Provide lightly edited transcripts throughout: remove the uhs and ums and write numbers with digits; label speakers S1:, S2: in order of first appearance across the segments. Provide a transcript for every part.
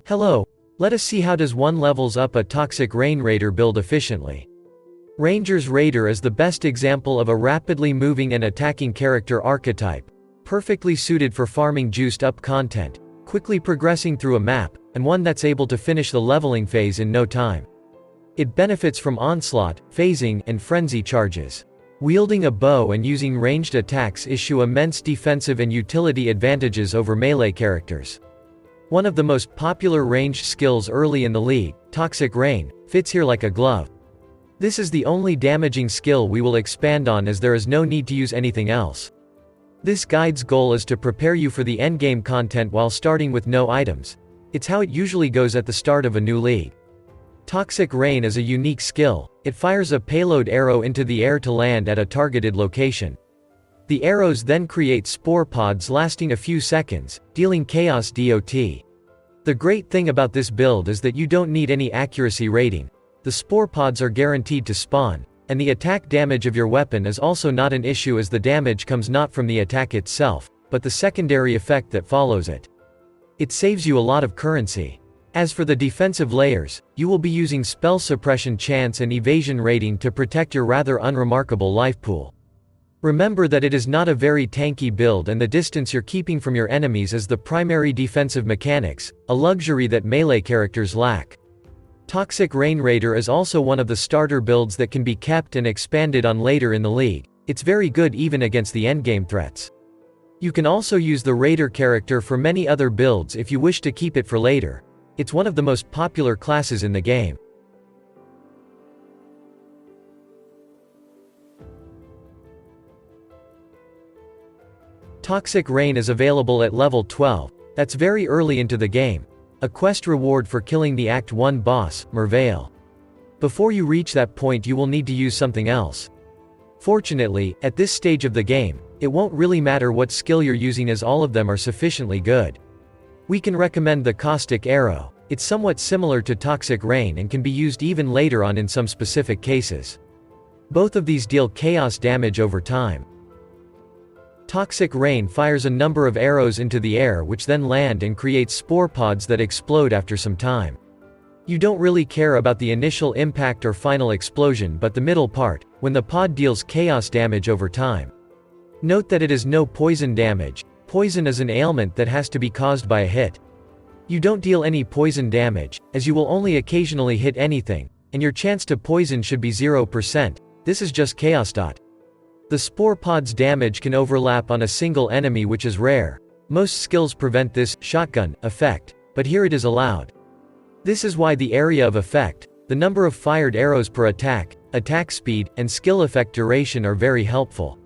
S1: Hello, let us see how does one levels up a Toxic Rain Raider build efficiently. Ranger's Raider is the best example of a rapidly moving and attacking character archetype, perfectly suited for farming juiced up content, quickly progressing through a map, and one that's able to finish the leveling phase in no time. It benefits from onslaught, phasing, and frenzy charges. Wielding a bow and using ranged attacks issue immense defensive and utility advantages over melee characters. One of the most popular ranged skills early in the league, Toxic Rain, fits here like a glove. This is the only damaging skill we will expand on as there is no need to use anything else. This guide's goal is to prepare you for the endgame content while starting with no items. It's how it usually goes at the start of a new league. Toxic Rain is a unique skill. It fires a payload arrow into the air to land at a targeted location. The arrows then create spore pods lasting a few seconds, dealing chaos DoT. The great thing about this build is that you don't need any accuracy rating. The spore pods are guaranteed to spawn, and the attack damage of your weapon is also not an issue as the damage comes not from the attack itself, but the secondary effect that follows it. It saves you a lot of currency. As for the defensive layers, you will be using spell suppression chance and evasion rating to protect your rather unremarkable life pool. Remember that it is not a very tanky build and the distance you're keeping from your enemies is the primary defensive mechanics, a luxury that melee characters lack. Toxic Rain Raider is also one of the starter builds that can be kept and expanded on later in the league. It's very good even against the endgame threats. You can also use the Raider character for many other builds if you wish to keep it for later. It's one of the most popular classes in the game. Toxic Rain is available at level 12, that's very early into the game. A quest reward for killing the Act 1 boss, Merveil. Before you reach that point you will need to use something else. Fortunately, at this stage of the game, it won't really matter what skill you're using as all of them are sufficiently good. We can recommend the Caustic Arrow. It's somewhat similar to Toxic Rain and can be used even later on in some specific cases. Both of these deal chaos damage over time. Toxic Rain fires a number of arrows into the air which then land and create spore pods that explode after some time. You don't really care about the initial impact or final explosion but the middle part, when the pod deals chaos damage over time. Note that it is no poison damage. Poison is an ailment that has to be caused by a hit. You don't deal any poison damage, as you will only occasionally hit anything, and your chance to poison should be 0%, this is just chaos. The spore pod's damage can overlap on a single enemy which is rare. Most skills prevent this shotgun effect, but here it is allowed. This is why the area of effect, the number of fired arrows per attack, attack speed, and skill effect duration are very helpful.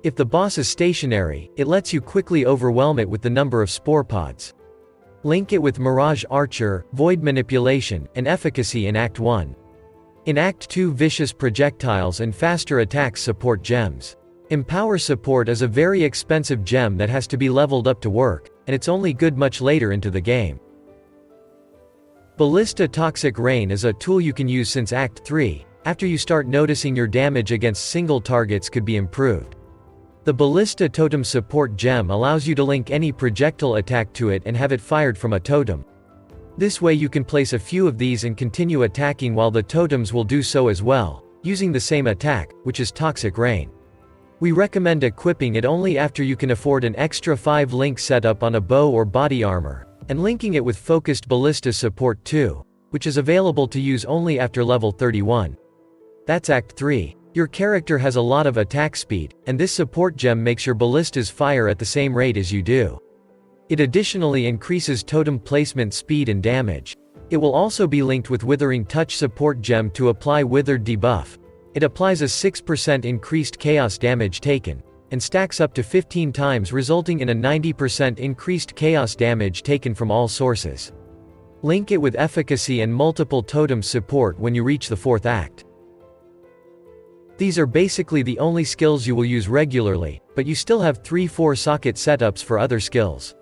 S1: If the boss is stationary, it lets you quickly overwhelm it with the number of spore pods. Link it with Mirage Archer, Void Manipulation, and Efficacy in Act 1. In Act 2 vicious projectiles and faster attacks support gems. Empower Support is a very expensive gem that has to be leveled up to work, and it's only good much later into the game. Ballista Toxic Rain is a tool you can use since Act 3, after you start noticing your damage against single targets could be improved. The Ballista Totem Support Gem allows you to link any projectile attack to it and have it fired from a totem. This way you can place a few of these and continue attacking while the totems will do so as well, using the same attack, which is Toxic Rain. We recommend equipping it only after you can afford an extra 5 link setup on a bow or body armor, and linking it with Focused Ballista Support 2, which is available to use only after level 31. That's Act 3. Your character has a lot of attack speed, and this support gem makes your ballistas fire at the same rate as you do. It additionally increases totem placement speed and damage. It will also be linked with Withering Touch Support Gem to apply Withered debuff. It applies a 6% increased chaos damage taken, and stacks up to 15 times resulting in a 90% increased chaos damage taken from all sources. Link it with Efficacy and multiple totem support when you reach the 4th act. These are basically the only skills you will use regularly, but you still have 3-4 socket setups for other skills.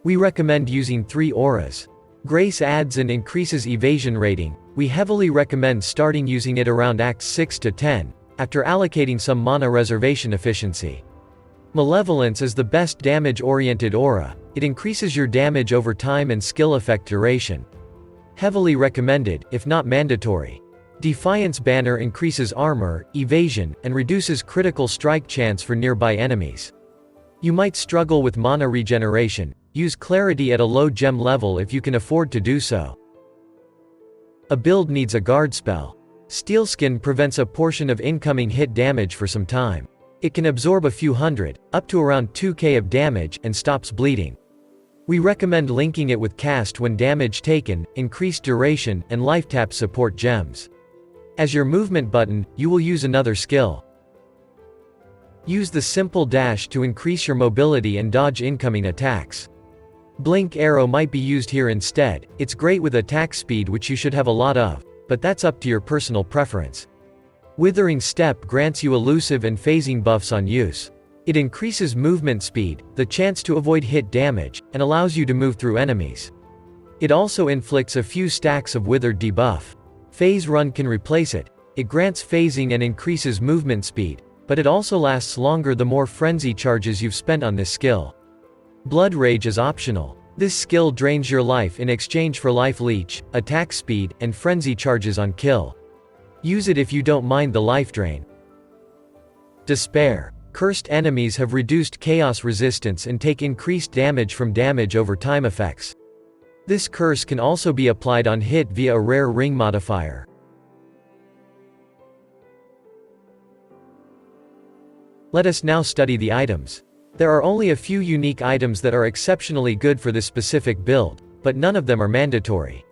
S1: We recommend using 3 auras. Grace adds and increases evasion rating. We heavily recommend starting using it around Acts 6 to 10, after allocating some mana reservation efficiency. Malevolence is the best damage-oriented aura. It increases your damage over time and skill effect duration. Heavily recommended, if not mandatory. Defiance Banner increases armor, evasion, and reduces critical strike chance for nearby enemies. You might struggle with mana regeneration. Use Clarity at a low gem level if you can afford to do so. A build needs a guard spell. Steelskin prevents a portion of incoming hit damage for some time. It can absorb a few hundred, up to around 2k of damage, and stops bleeding. We recommend linking it with cast when damage taken, increased duration, and life tap support gems. As your movement button, you will use another skill. Use the simple dash to increase your mobility and dodge incoming attacks. Blink Arrow might be used here instead. It's great with attack speed, which you should have a lot of, but that's up to your personal preference. Withering Step grants you elusive and phasing buffs on use. It increases movement speed, the chance to avoid hit damage, and allows you to move through enemies. It also inflicts a few stacks of Withered debuff. Phase Run can replace it. It grants phasing and increases movement speed, but it also lasts longer the more frenzy charges you've spent on this skill. Blood Rage is optional. This skill drains your life in exchange for life leech, attack speed, and frenzy charges on kill. Use it if you don't mind the life drain. Despair. Cursed enemies have reduced chaos resistance and take increased damage from damage over time effects. This curse can also be applied on hit via a rare ring modifier. Let us now study the items. There are only a few unique items that are exceptionally good for this specific build, but none of them are mandatory.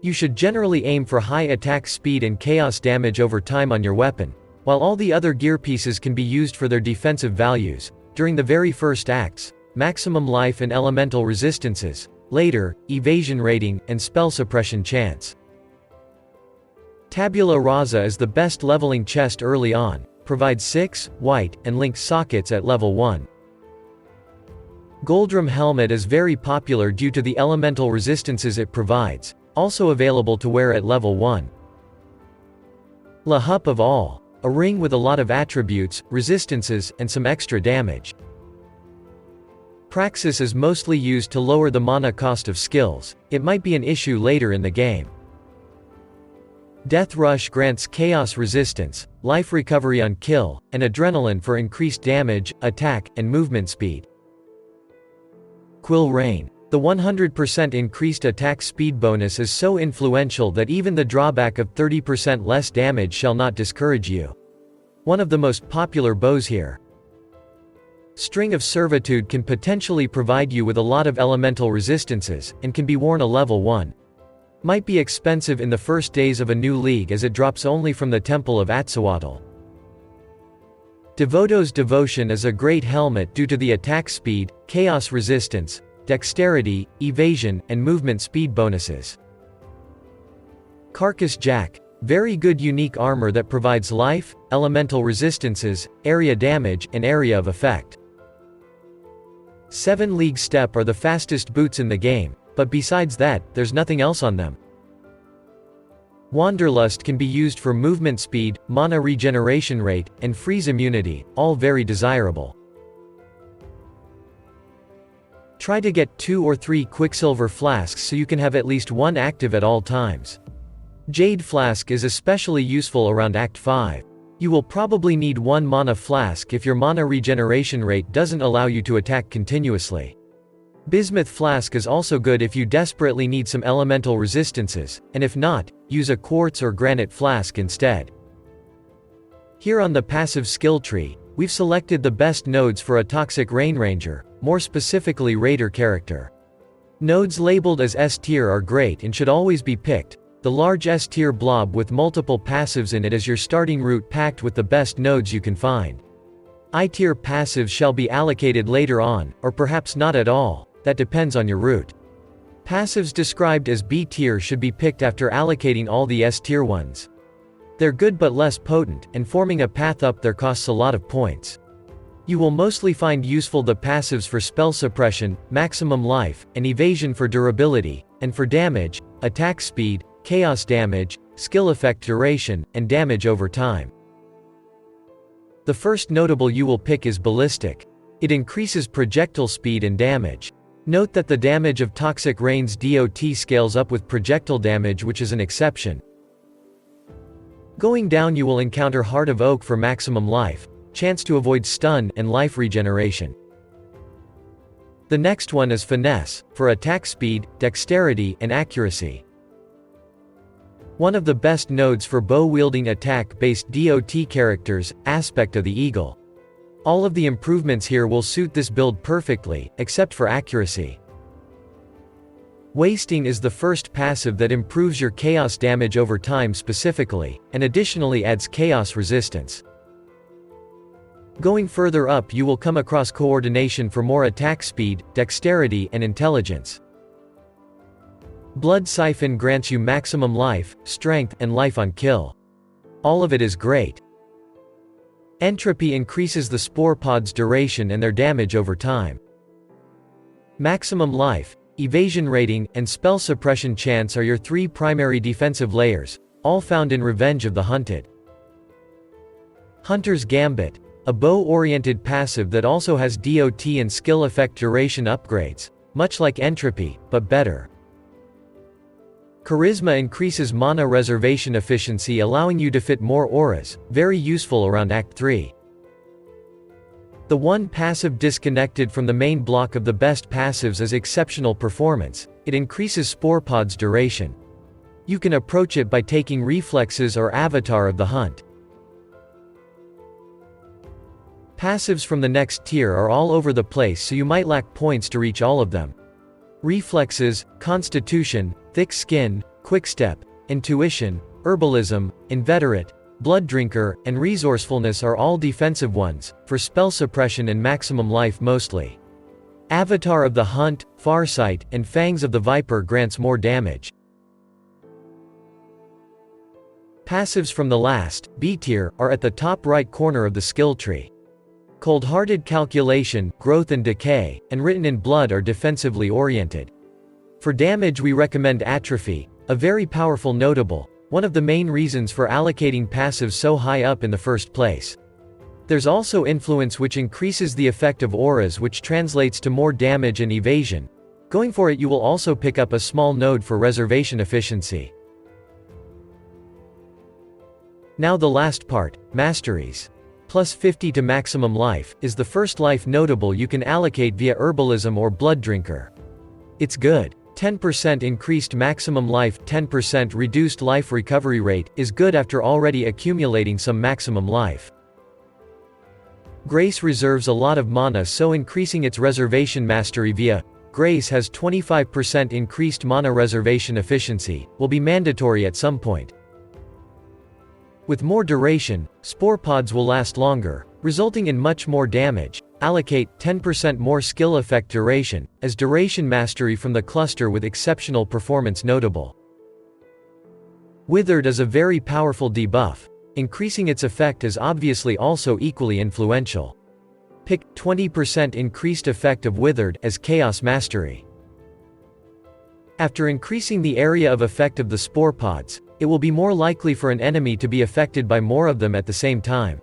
S1: You should generally aim for high attack speed and chaos damage over time on your weapon, while all the other gear pieces can be used for their defensive values. During the very first acts, maximum life and elemental resistances. Later, evasion rating, and spell suppression chance. Tabula Rasa is the best leveling chest early on, provides 6, white, and link sockets at level 1. Goldrum Helmet is very popular due to the elemental resistances it provides, also available to wear at level 1. La Hup of All, a ring with a lot of attributes, resistances, and some extra damage. Praxis is mostly used to lower the mana cost of skills. It might be an issue later in the game. Death Rush grants chaos resistance, life recovery on kill, and adrenaline for increased damage, attack, and movement speed. Quill Rain. The 100% increased attack speed bonus is so influential that even the drawback of 30% less damage shall not discourage you. One of the most popular bows here. String of Servitude can potentially provide you with a lot of elemental resistances, and can be worn a level 1. Might be expensive in the first days of a new league as it drops only from the Temple of Atsuatl. Devoto's Devotion is a great helmet due to the attack speed, chaos resistance, dexterity, evasion, and movement speed bonuses. Carcass Jack. Very good unique armor that provides life, elemental resistances, area damage, and area of effect. 7 League Step are the fastest boots in the game, but besides that, there's nothing else on them. Wanderlust can be used for movement speed, mana regeneration rate, and freeze immunity, all very desirable. Try to get 2 or 3 Quicksilver Flasks so you can have at least one active at all times. Jade Flask is especially useful around Act 5. You will probably need 1 mana flask if your mana regeneration rate doesn't allow you to attack continuously. Bismuth Flask is also good if you desperately need some elemental resistances, and if not, use a quartz or granite flask instead. Here on the passive skill tree, we've selected the best nodes for a Toxic Rain Ranger, more specifically Raider character. Nodes labeled as S tier are great and should always be picked. The large S tier blob with multiple passives in it is your starting route packed with the best nodes you can find. I tier passives shall be allocated later on, or perhaps not at all, that depends on your route. Passives described as B tier should be picked after allocating all the S tier ones. They're good but less potent, and forming a path up there costs a lot of points. You will mostly find useful the passives for spell suppression, maximum life, and evasion for durability, and for damage, attack speed, chaos damage, skill effect duration, and damage over time. The first notable you will pick is Ballistic. It increases projectile speed and damage. Note that the damage of Toxic Rain's DoT scales up with projectile damage, which is an exception. Going down you will encounter Heart of Oak for maximum life, chance to avoid stun, and life regeneration. The next one is Finesse, for attack speed, dexterity, and accuracy. One of the best nodes for bow-wielding attack-based DoT characters, Aspect of the Eagle. All of the improvements here will suit this build perfectly, except for accuracy. Wasting is the first passive that improves your chaos damage over time specifically, and additionally adds chaos resistance. Going further up you will come across Coordination for more attack speed, dexterity, and intelligence. Blood Siphon grants you maximum life, strength, and life on kill. All of it is great. Entropy increases the spore pod's duration and their damage over time. Maximum life, evasion rating, and spell suppression chance are your three primary defensive layers, all found in Revenge of the Hunted. Hunter's Gambit, a bow-oriented passive that also has DoT and skill effect duration upgrades, much like Entropy, but better. Charisma increases mana reservation efficiency, allowing you to fit more auras, very useful around Act 3. The one passive disconnected from the main block of the best passives is Exceptional Performance. It increases Spore Pod's duration. You can approach it by taking Reflexes or Avatar of the Hunt. Passives from the next tier are all over the place, so you might lack points to reach all of them. Reflexes, Constitution, Thick Skin, Quickstep, Intuition, Herbalism, Inveterate, Blood Drinker, and Resourcefulness are all defensive ones, for spell suppression and maximum life mostly. Avatar of the Hunt, Farsight, and Fangs of the Viper grants more damage. Passives from the last, B tier, are at the top right corner of the skill tree. Cold-Hearted Calculation, Growth and Decay, and Written in Blood are defensively oriented. For damage we recommend Atrophy, a very powerful notable, one of the main reasons for allocating passives so high up in the first place. There's also Influence, which increases the effect of auras, which translates to more damage and evasion. Going for it you will also pick up a small node for reservation efficiency. Now the last part, Masteries. Plus 50 to maximum life, is the first life notable you can allocate via Herbalism or Blood Drinker. It's good. 10% increased maximum life, 10% reduced life recovery rate, is good after already accumulating some maximum life. Grace reserves a lot of mana, so increasing its reservation mastery via Grace has 25% increased mana reservation efficiency, will be mandatory at some point. With more duration, Spore Pods will last longer, resulting in much more damage. Allocate 10% more skill effect duration, as duration mastery from the cluster with Exceptional Performance notable. Withered is a very powerful debuff. Increasing its effect is obviously also equally influential. Pick 20% increased effect of Withered as Chaos Mastery. After increasing the area of effect of the Spore Pods, it will be more likely for an enemy to be affected by more of them at the same time.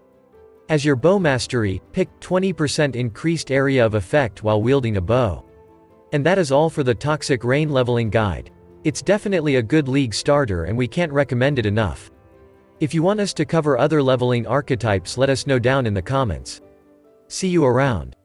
S1: As your bow mastery, pick 20% increased area of effect while wielding a bow. And that is all for the Toxic Rain leveling guide. It's definitely a good league starter and we can't recommend it enough. If you want us to cover other leveling archetypes, let us know down in the comments. See you around.